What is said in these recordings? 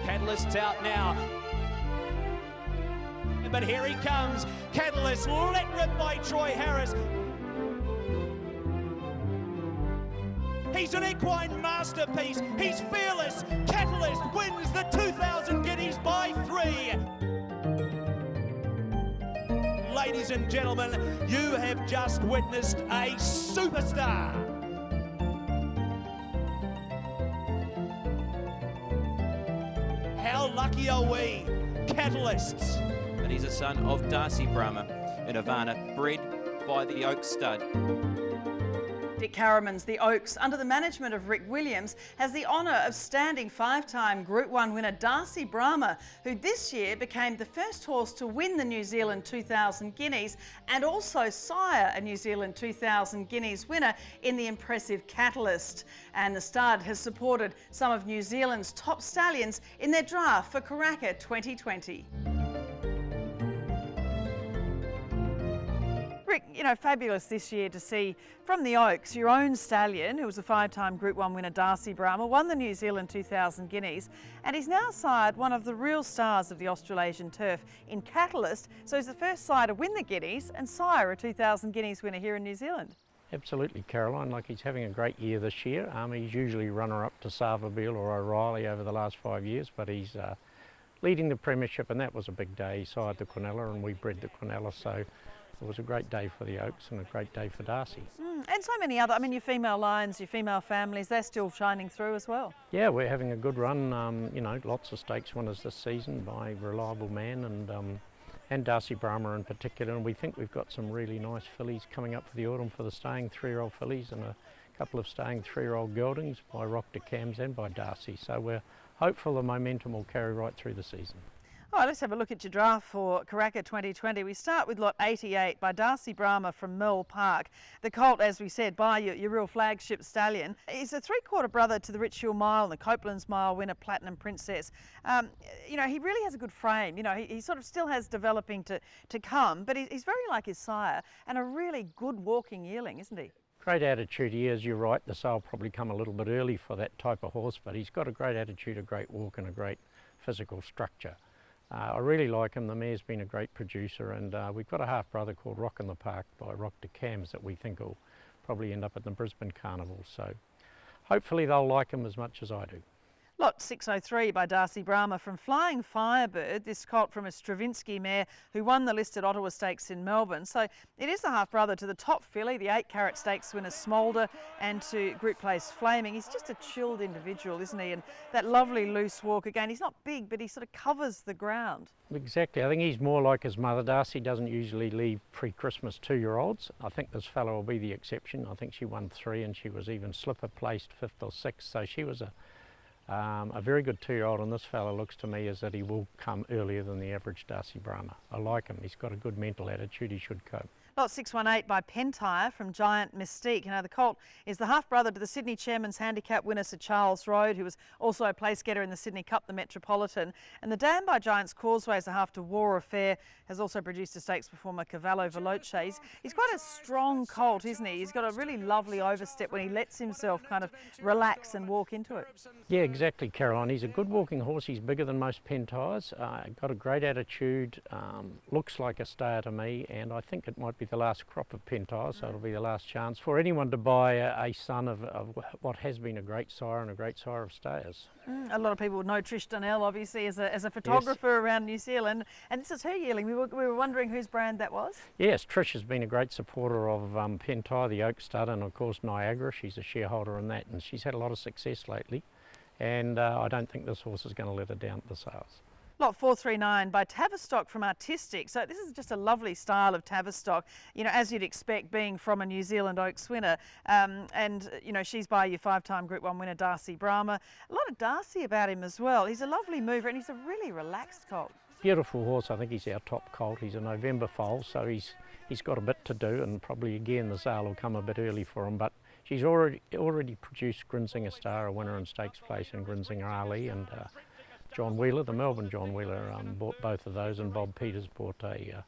Catalyst's out now. But here he comes. Catalyst let rip by Troy Harris. He's an equine masterpiece. He's fearless. Catalyst wins the 2,000 guineas by 3. Ladies and gentlemen, you have just witnessed a superstar. How lucky are we, Catalysts? And he's a son of Darcy Brahma in Havana, bred by the Oak stud. Dick Harriman's The Oaks, under the management of Rick Williams, has the honour of standing 5-time Group 1 winner Darcy Brahma, who this year became the first horse to win the New Zealand 2,000 Guineas and also sire a New Zealand 2,000 Guineas winner in the impressive Catalyst. And the stud has supported some of New Zealand's top stallions in their draft for Karaka 2020. Rick, you know, fabulous this year to see from the Oaks your own stallion, who was a 5-time Group 1 winner, Darcy Brahma, won the New Zealand 2,000 Guineas, and he's now sired one of the real stars of the Australasian turf in Catalyst, so he's the first sire to win the Guineas and sire a 2,000 Guineas winner here in New Zealand. Absolutely, Caroline. Like, he's having a great year this year. He's usually runner-up to Savabeel or O'Reilly over the last 5 years, but he's leading the premiership, and that was a big day. He sired the Quinella and we bred the Quinella, so it was a great day for the Oaks and a great day for Darcy. And so many other, I mean, your female lions, your female families, they're still shining through as well. Yeah, we're having a good run. You know, lots of stakes winners this season by Reliable Man and Darcy Brahma in particular. And we think we've got some really nice fillies coming up for the autumn for the staying 3-year-old fillies and a couple of staying 3-year-old geldings by Rock de Cams and by Darcy. So we're hopeful the momentum will carry right through the season. All right, let's have a look at your draft for Karaka 2020. We start with lot 88 by Darcy Brahma from Merle Park. The colt, as we said, by your real flagship stallion. He's a 3/4 brother to the Richhill Mile and the Copeland's Mile winner, Platinum Princess. You know, he really has a good frame. You know, he sort of still has developing to come, but he's very like his sire and a really good walking yearling, isn't he? Great attitude. He is, you're right, the sale probably come a little bit early for that type of horse, but he's got a great attitude, a great walk and a great physical structure. I really like him. The mare's been a great producer, and we've got a half-brother called Rock in the Park by Rock de Cams that we think will probably end up at the Brisbane Carnival. So hopefully they'll like him as much as I do. Lot 603 by Darcy Brahma from Flying Firebird, this colt from a Stravinsky mare who won the listed Ottawa Stakes in Melbourne. So it is the half-brother to the top filly, the 8-carat stakes winner Smolder, and to Group Place Flaming. He's just a chilled individual, isn't he? And that lovely loose walk again. He's not big, but he sort of covers the ground. Exactly. I think he's more like his mother. Darcy doesn't usually leave pre-Christmas 2-year-olds. I think this fellow will be the exception. I think she won 3 and she was even slipper placed 5th or 6th. So she was a very good 2-year-old, and this fella looks to me as that he will come earlier than the average Darcy Brahma. I like him. He's got a good mental attitude. He should cope. Lot 618 by Pentire from Giant Mystique. Now the colt is the half-brother to the Sydney Chairman's Handicap winner Sir Charles Road, who was also a place getter in the Sydney Cup, the Metropolitan. And the dam by Giant's Causeway is a half to War Affair, has also produced a stakes performer Cavallo Veloce. He's quite a strong colt, isn't he? He's got a really lovely overstep when he lets himself kind of relax and walk into it. Yeah, exactly, Caroline. He's a good walking horse. He's bigger than most Pentires. Got a great attitude. Looks like a stayer to me, and I think it might be the last crop of Pentires, so it'll be the last chance for anyone to buy a son of what has been a great sire and a great sire of stayers. A lot of people would know Trish Donnell, obviously, as a photographer around New Zealand, and this is her yearling. We were wondering whose brand that was. Yes, Trish has been a great supporter of Pentire, the Oak stud, and of course Niagara. She's a shareholder in that, and she's had a lot of success lately, and I don't think this horse is going to let her down at the sales. Lot 439 by Tavistock from Artistic. So this is just a lovely style of Tavistock, you know, as you'd expect, being from a New Zealand Oaks winner. And, you know, she's by your 5-time Group 1 winner, Darcy Brahma. A lot of Darcy about him as well. He's a lovely mover and he's a really relaxed colt. Beautiful horse. I think he's our top colt. He's a November foal, so he's got a bit to do, and probably again the sale will come a bit early for him. But she's already produced Grinzinger Star, a winner in Stakes Place, and Grinzinger Ali, and John Wheeler, the Melbourne John Wheeler, bought both of those, and Bob Peters bought a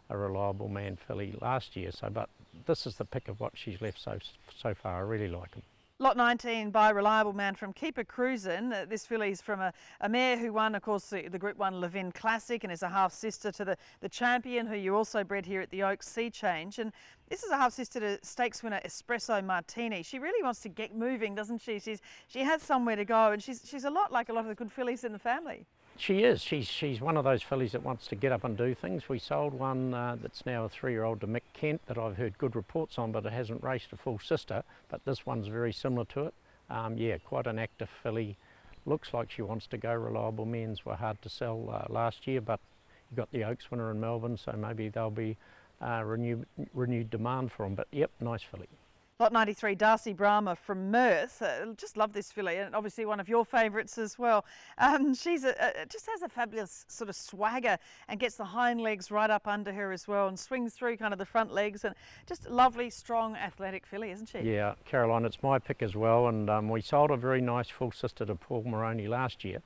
Reliable Man filly last year. So, but this is the pick of what she's left so far. I really like him. Lot 19 by Reliable Man from Keeper Cruisin'. This filly's from a mare who won, of course, the Group 1 Levin Classic and is a half-sister to the champion, who you also bred here at the Oaks, Sea Change. And this is a half-sister to stakes winner Espresso Martini. She really wants to get moving, doesn't she? She has somewhere to go, and she's a lot like a lot of the good fillies in the family. She is. She's one of those fillies that wants to get up and do things. We sold one that's now a 3-year-old to Mick Kent that I've heard good reports on, but it hasn't raced a full sister. But this one's very similar to it. Yeah, quite an active filly. Looks like she wants to go. Reliable Men's were hard to sell last year, but you got the Oaks winner in Melbourne, so maybe there'll be renewed demand for them. But yep, nice filly. Lot 93, Darcy Brahma from Merth. Just love this filly, and obviously one of your favourites as well. She's just has a fabulous sort of swagger and gets the hind legs right up under her as well and swings through kind of the front legs, and just a lovely, strong, athletic filly, isn't she? Yeah, Caroline, it's my pick as well, and we sold a very nice full sister to Paul Moroney last year,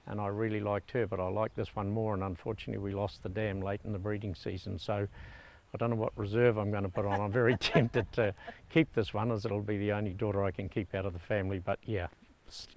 and I really liked her, but I like this one more, and unfortunately we lost the dam late in the breeding season, so I don't know what reserve I'm going to put on. I'm very tempted to keep this one, as it'll be the only daughter I can keep out of the family. But yeah,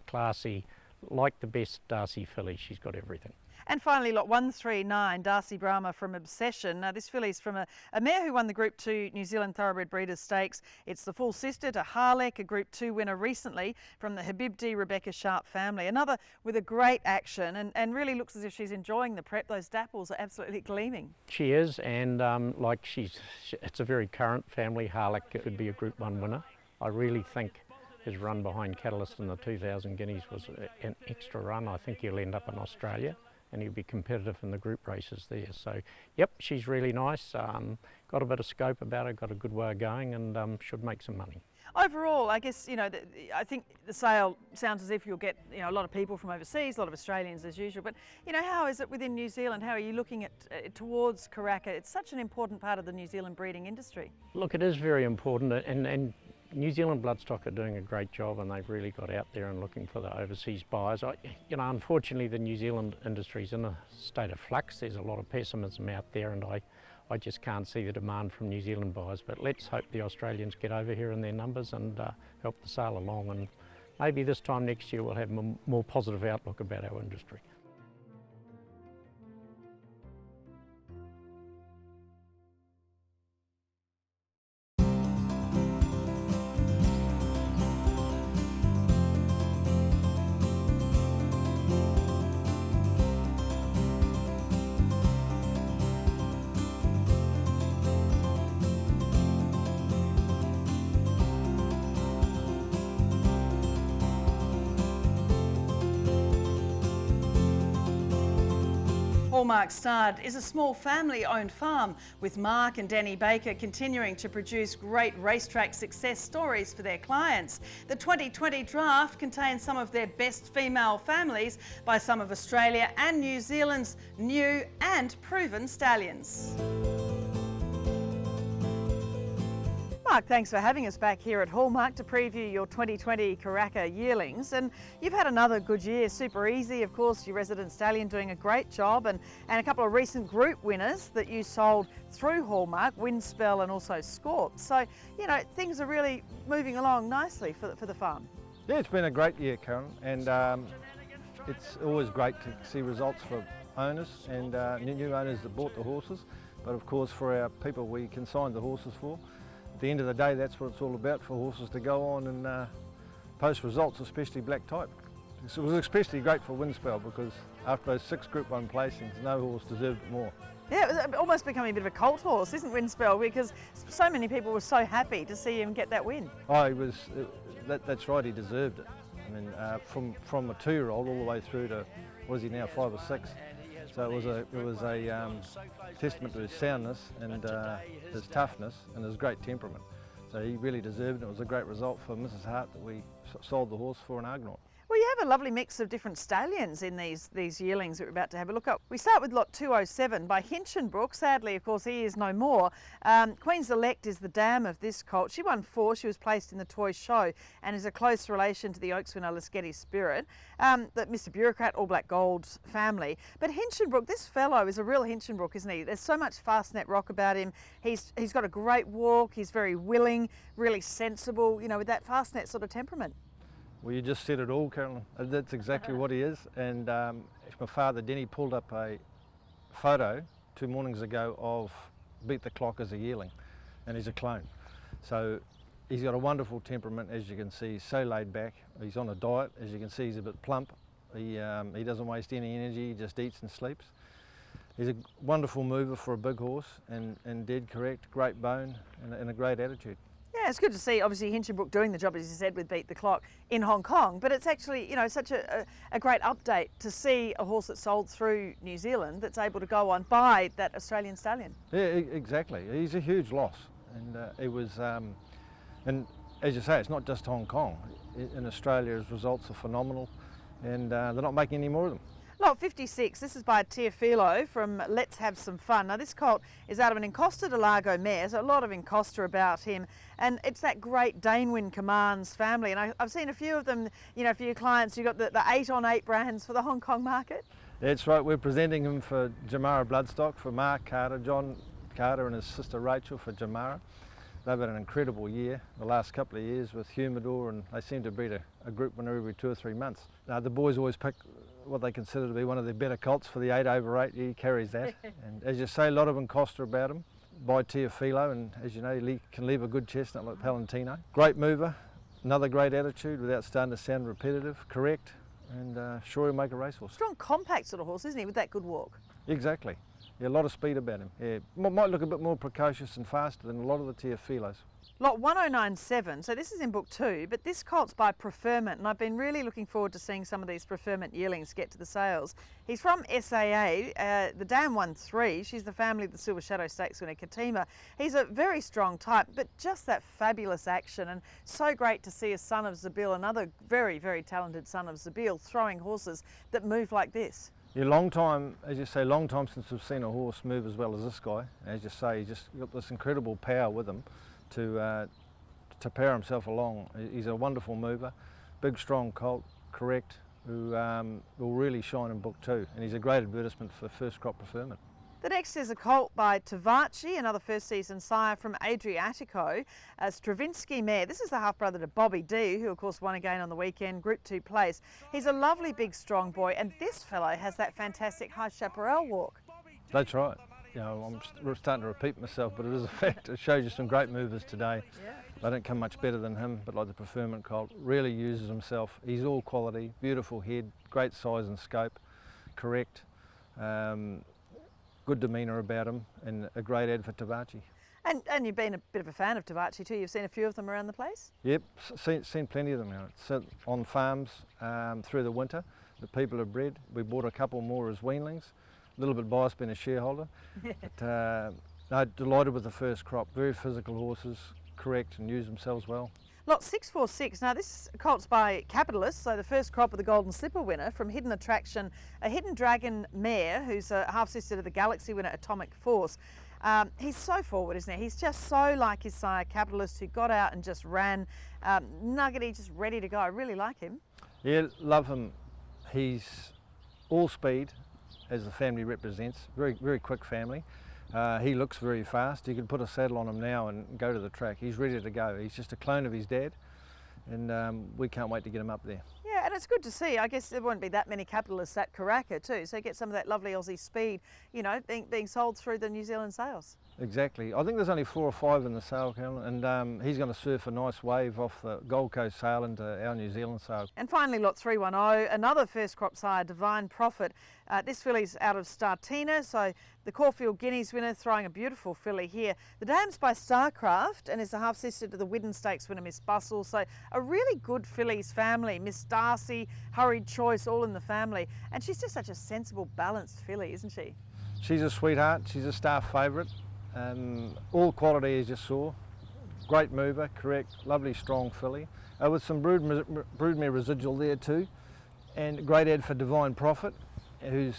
classy, like the best Darcy filly. She's got everything. And finally, lot 139, Darcy Brahma from Obsession. Now, this filly's from a mare who won the Group 2 New Zealand Thoroughbred Breeders' Stakes. It's the full sister to Harlech, a Group 2 winner recently from the Habibdi Rebecca Sharp family. Another with a great action, and really looks as if she's enjoying the prep. Those dapples are absolutely gleaming. She is, and it's a very current family. Harlech could be a Group 1 winner. I really think his run behind Catalyst in the 2000 Guineas was an extra run. I think he'll end up in Australia, and he'll be competitive in the group races there. So, yep, she's really nice. Got a bit of scope about her, got a good way of going, and should make some money. Overall, I guess, I think the sale sounds as if you'll get, a lot of people from overseas, a lot of Australians as usual. But, how is it within New Zealand? How are you looking at towards Karaka? It's such an important part of the New Zealand breeding industry. Look, it is very important, and New Zealand Bloodstock are doing a great job, and they've really got out there and looking for the overseas buyers. Unfortunately, the New Zealand industry's in a state of flux. There's a lot of pessimism out there, and I just can't see the demand from New Zealand buyers. But let's hope the Australians get over here in their numbers and help the sale along. And maybe this time next year we'll have a more positive outlook about our industry. Hallmark Stud is a small family-owned farm, with Mark and Danny Baker continuing to produce great racetrack success stories for their clients. The 2020 draft contains some of their best female families by some of Australia and New Zealand's new and proven stallions. Mark, thanks for having us back here at Hallmark to preview your 2020 Karaka Yearlings. And you've had another good year. Super Easy, of course, your resident stallion, doing a great job, and a couple of recent group winners that you sold through Hallmark, Windspell and also Scorp. So, things are really moving along nicely for the farm. Yeah, it's been a great year, Karen, and it's always great to see results for owners and new owners that bought the horses, but of course for our people we consigned the horses for. At the end of the day, that's what it's all about, for horses to go on and post results, especially black type. It was especially great for Windspell, because after those 6 Group 1 placings, no horse deserved it more. Yeah, it was almost becoming a bit of a cult horse, isn't Windspell? Because so many people were so happy to see him get that win. Oh, that's right, he deserved it. I mean, from a 2-year-old all the way through to, what is he now, 5 or 6? So it was a testament to his soundness and his toughness and his great temperament. So he really deserved it. It was a great result for Mrs. Hart that we sold the horse for an Argonaut. Well, you a lovely mix of different stallions in these yearlings that we're about to have a look at. We start with lot 207 by Hinchinbrook. Sadly, of course, he is no more. Queen's Elect is the dam of this colt. She won 4. She was placed in the toy show and is a close relation to the Oaks winner Lasketti Spirit. That Mr. Bureaucrat, All Black Gold's family. But Hinchinbrook, this fellow is a real Hinchinbrook, isn't he? There's so much fastnet rock about him. He's got a great walk. He's very willing, really sensible, you know, with that fastnet sort of temperament. Well, you just said it all, Carolyn. That's exactly what he is. And my father, Denny, pulled up a photo 2 mornings ago of Beat the Clock as a yearling, and he's a clone. So he's got a wonderful temperament, as you can see. He's so laid back. He's on a diet, as you can see. He's a bit plump. He doesn't waste any energy. He just eats and sleeps. He's a wonderful mover for a big horse, and dead correct. Great bone and a great attitude. Yeah, it's good to see, obviously, Hinchinbrook doing the job, as you said, with Beat the Clock in Hong Kong. But it's actually, you know, such a great update to see a horse that's sold through New Zealand that's able to go on by that Australian stallion. Yeah, exactly. He's a huge loss. And it was, and as you say, it's not just Hong Kong. In Australia, his results are phenomenal, and they're not making any more of them. Lot 56, this is by Teofilo from Let's Have Some Fun. Now this colt is out of an Encosta de Largo mare, so a lot of Encosta about him, and it's that great Danewin Commands family, and I've seen a few of them, you know, for your clients. You've got the 8-on-8 brands for the Hong Kong market. That's right, we're presenting him for Jamara Bloodstock, for Mark Carter, John Carter and his sister Rachel for Jamara. They've had an incredible year, the last couple of years with Humidor, and they seem to breed a group winner every 2 or 3 months. The boys always pick what they consider to be one of their better colts for the 8/8. He carries that. And as you say, a lot of Encosta about him by Teofilo, and as you know, he can leave a good chestnut like Palantino. Great mover, another great attitude without starting to sound repetitive, correct, and sure he'll make a racehorse. Strong, compact sort of horse, isn't he, with that good walk? Exactly. Yeah, a lot of speed about him. Yeah, might look a bit more precocious and faster than a lot of the Teofilos. Lot 1097, so this is in book 2, but this colt's by Preferment, and I've been really looking forward to seeing some of these Preferment yearlings get to the sales. He's from SAA, the dam won 3, she's the family of the Silver Shadow Stakes winner Katima. He's a very strong type, but just that fabulous action, and so great to see a son of Zabil, another very, very talented son of Zabil, throwing horses that move like this. Yeah, long time, as you say, long time since we've seen a horse move as well as this guy. As you say, he's just got this incredible power with him to power himself along. He's a wonderful mover, big strong colt, correct, who will really shine in book 2, and he's a great advertisement for First Crop Preferment. The next is a colt by Tavaci, another first season sire from Adriatico, a Stravinsky mare. This is the half brother to Bobby D, who of course won again on the weekend, Group 2 place. He's a lovely big strong boy, and this fellow has that fantastic high chaparral walk. That's right. You know, I'm starting to repeat myself, but it is a fact. It shows you some great movers today. Yeah. They don't come much better than him, but like the Preferment colt, really uses himself. He's all quality, beautiful head, great size and scope, correct. Good demeanour about him, and a great ad for Tavaci. And you've been a bit of a fan of Tavaci too. You've seen a few of them around the place? Yep, seen plenty of them now. Sit on farms through the winter that people have bred. We bought a couple more as weanlings. A little bit biased being a shareholder. But no, delighted with the first crop. Very physical horses, correct, and use themselves well. Lot 646, now this colt's by Capitalist, so the first crop of the Golden Slipper winner from Hidden Attraction, a Hidden Dragon mare who's a half-sister to the Galaxy winner Atomic Force. He's so forward, isn't he? He's just so like his sire Capitalist, who got out and just ran, nuggety, just ready to go. I really like him. Yeah, love him. He's all speed, as the family represents, very, very quick family. He looks very fast. You could put a saddle on him now and go to the track. He's ready to go. He's just a clone of his dad, and we can't wait to get him up there. Yeah, and it's good to see. I guess there won't be that many Capitalists at Karaka too, so get some of that lovely Aussie speed, you know, being sold through the New Zealand sales. Exactly. I think there's only 4 or 5 in the sale, Carolyn, and he's going to surf a nice wave off the Gold Coast sale into our New Zealand sale. And finally, lot 310, another first crop sire, Divine Prophet. This filly's out of Startina, so the Caulfield Guineas winner throwing a beautiful filly here. The dam's by Starcraft and is the half-sister to the Widden Stakes winner, Miss Bustle. So a really good fillies family. Miss Darcy, Hurried Choice, all in the family. And she's just such a sensible, balanced filly, isn't she? She's a sweetheart. She's a staff favourite. All quality, as you saw. Great mover, correct, lovely strong filly. With some broodmare residual there too. And great ad for Divine Prophet, whose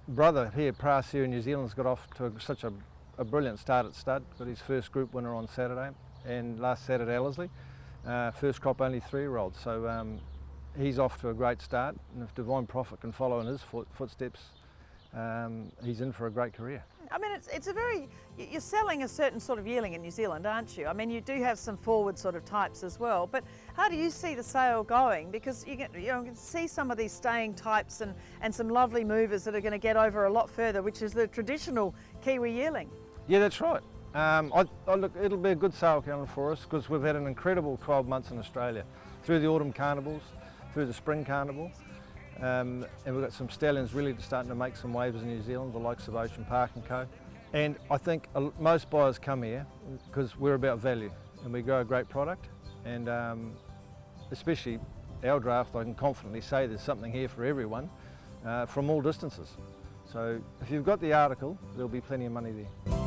brother here, Pras here in New Zealand's got off to such a brilliant start at stud. Got his first group winner on Saturday, and last Saturday Ellerslie. First crop only 3-year-old, so he's off to a great start, and if Divine Prophet can follow in his footsteps, he's in for a great career. I mean, it's a very, you're selling a certain sort of yearling in New Zealand, aren't you? I mean, you do have some forward sort of types as well, but how do you see the sale going? Because you can see some of these staying types and some lovely movers that are going to get over a lot further, which is the traditional Kiwi yearling. Yeah, that's right. Look, it'll be a good sale calendar for us because we've had an incredible 12 months in Australia, through the autumn carnivals, through the spring carnival, and we've got some stallions really starting to make some waves in New Zealand, the likes of Ocean Park and Co. And I think most buyers come here because we're about value and we grow a great product, and especially our draft, I can confidently say there's something here for everyone from all distances. So if you've got the article, there'll be plenty of money there.